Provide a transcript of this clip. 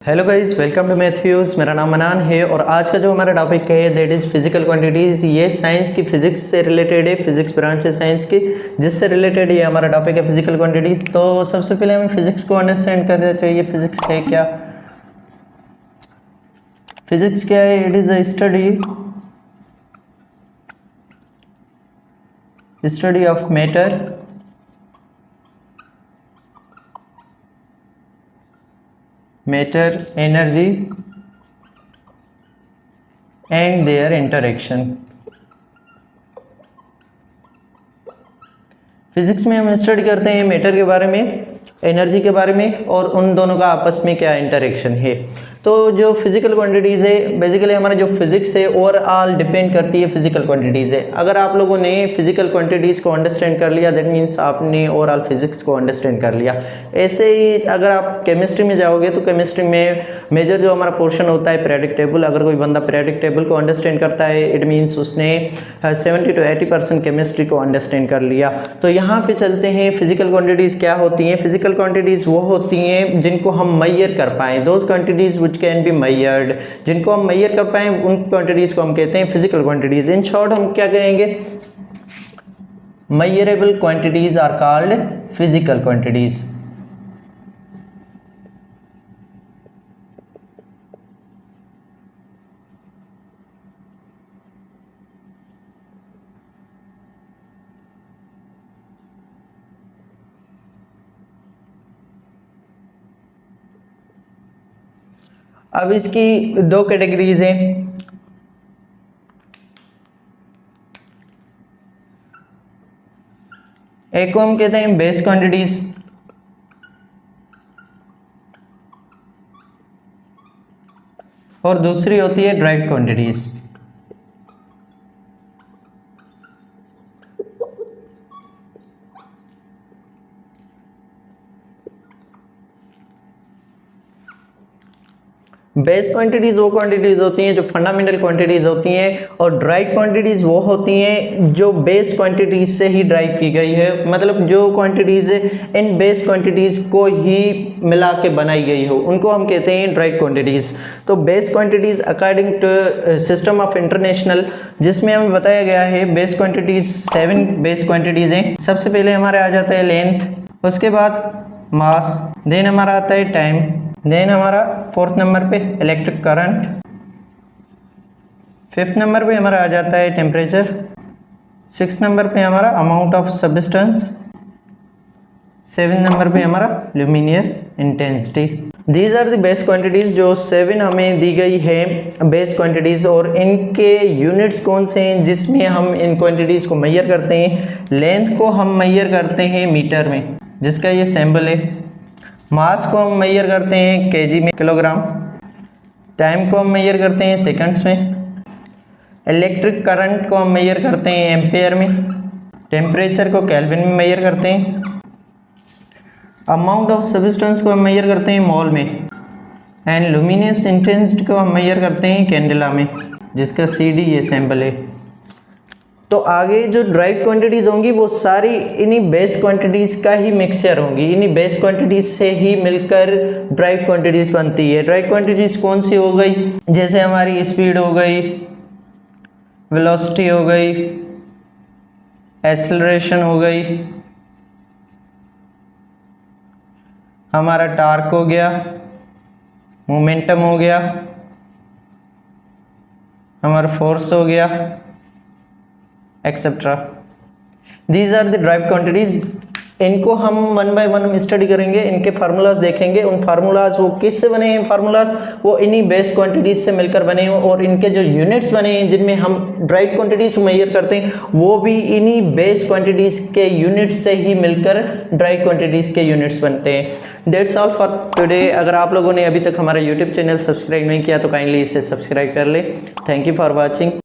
Hello guys, welcome to Mathews. मेरा नाम मनान है और आज का जो हमारा टॉपिक है दैट इज़ फिजिकल क्वांटिटीज़। ये साइंस की फिजिक्स से रिलेटेड है, फिजिक्स ब्रांच है साइंस की जिससे रिलेटेड ये हमारा टॉपिक है फिजिकल क्वांटिटीज़। तो सबसे पहले हमें फिजिक्स को अंडरस्टैंड करना चाहिए। फिजिक्स है क्या? फिजिक्स क्या है? It is a study of matter, energy and there interaction. Physics में हम स्टडी करते हैं मैटर के बारे में, एनर्जी के बारे में और उन दोनों का आपस में क्या इंटरेक्शन है। तो जो फिजिकल क्वांटिटीज़ है, बेसिकली हमारा जो फिजिक्स है ओवरऑल डिपेंड करती है फिजिकल क्वांटिटीज़ है। अगर आप लोगों ने फिजिकल क्वांटिटीज़ को अंडरस्टैंड कर लिया दैट मीन्स आपने ओवरऑल फिजिक्स को अंडरस्टैंड कर लिया। ऐसे ही अगर आप केमिस्ट्री में जाओगे तो केमिस्ट्री में मेजर जो हमारा पोर्शन होता है पीरियोडिक टेबल। अगर कोई बंदा पीरियोडिक टेबल को अंडरस्टैंड करता है इट मीन्स उसने 70 to 80% केमिस्ट्री को अंडरस्टैंड कर लिया। तो यहाँ पे चलते हैं फिजिकल क्वांटिटीज़ क्या होती हैं। फिजिकल क्वांटिटीज़ वो होती हैं जिनको हम मैयर कर पाएँ, those quantities which can be measured. जिनको हम मैयर कर पाएँ उन क्वांटिटीज़ को हम कहते हैं फिजिकल क्वांटिटीज़। इन शॉर्ट हम क्या कहेंगे? Measurable quantities are called physical quantities. अब इसकी दो कैटेगरीज हैं। एक को हम कहते हैं बेस क्वांटिटीज और दूसरी होती है ड्राइव क्वांटिटीज। बेस क्वांटिटीज़ वो क्वांटिटीज़ होती हैं जो फंडामेंटल क्वांटिटीज़ होती हैं और ड्राइव क्वांटिटीज़ वो होती हैं जो बेस क्वांटिटीज़ से ही ड्राइव की गई है। मतलब जो क्वांटिटीज़ इन बेस क्वांटिटीज़ को ही मिला के बनाई गई हो उनको हम कहते हैं ड्राइव क्वांटिटीज़। तो base quantities according to system of international जिसमें हमें बताया गया है बेस क्वांटिटीज़ 7 बेस क्वांटिटीज़ हैं। सबसे पहले हमारे आ जाता है लेंथ, उसके बाद मास, देन हमारा आता है टाइम, देन हमारा 4th नंबर पे इलेक्ट्रिक करंट, 5th नंबर पे हमारा आ जाता है टेम्परेचर, 6th नंबर पे हमारा amount of substance, 7th number पे हमारा luminous intensity. These are the base quantities जो 7 हमें दी गई है बेस क्वांटिटीज़। और इनके यूनिट्स कौन से हैं जिसमें हम इन क्वांटिटीज़ को मैयर करते हैं? लेंथ को हम मैयर करते हैं मीटर में जिसका ये सैम्पल है। मास को हम मैयर करते हैं केजी में, किलोग्राम। टाइम को हम मैयर करते हैं सेकंड्स में। इलेक्ट्रिक करंट को हम मैयर करते हैं एम्पेयर में। टेम्परेचर को केल्विन में मैयर करते हैं। अमाउंट ऑफ सब्सटेंस को हम मैयर करते हैं मोल में। एंड लुमिनियस इंटेंसिटी को हम मैयर करते हैं कैंडेला में जिसका CD ये सैम्पल है। तो आगे जो ड्राइव क्वांटिटीज़ होंगी वो सारी इन्हीं बेस क्वांटिटीज़ का ही मिक्सचर होंगी। इन्हीं बेस क्वांटिटीज़ से ही मिलकर ड्राइव क्वांटिटीज़ बनती है। ड्राइव क्वांटिटीज़ कौन सी हो गई? जैसे हमारी स्पीड हो गई, वेलोसिटी हो गई, एक्सेलरेशन हो गई, हमारा टार्क हो गया, मोमेंटम हो गया, हमारा फोर्स हो गया, etcetera. These are the derived quantities. इनको हम 1 by 1 स्टडी करेंगे, इनके फार्मूलाज देखेंगे। उन फार्मूलाज वो किससे बने हैं? फार्मूलाज वो इन्हीं बेस क्वांटिटीज से मिलकर बने हैं और इनके जो यूनिट्स बने हैं जिनमें हम ड्राइव क्वांटिटीज मेजर करते हैं वो भी इन्हीं बेस क्वांटिटीज के यूनिट्स से ही मिलकर ड्राइव क्वांटिटीज के यूनिट्स बनते हैं। That's all for today. अगर आप लोगों ने अभी तक हमारा यूट्यूब चैनल सब्सक्राइब नहीं किया तो काइंडली इसे सब्सक्राइब कर ले। Thank you for watching.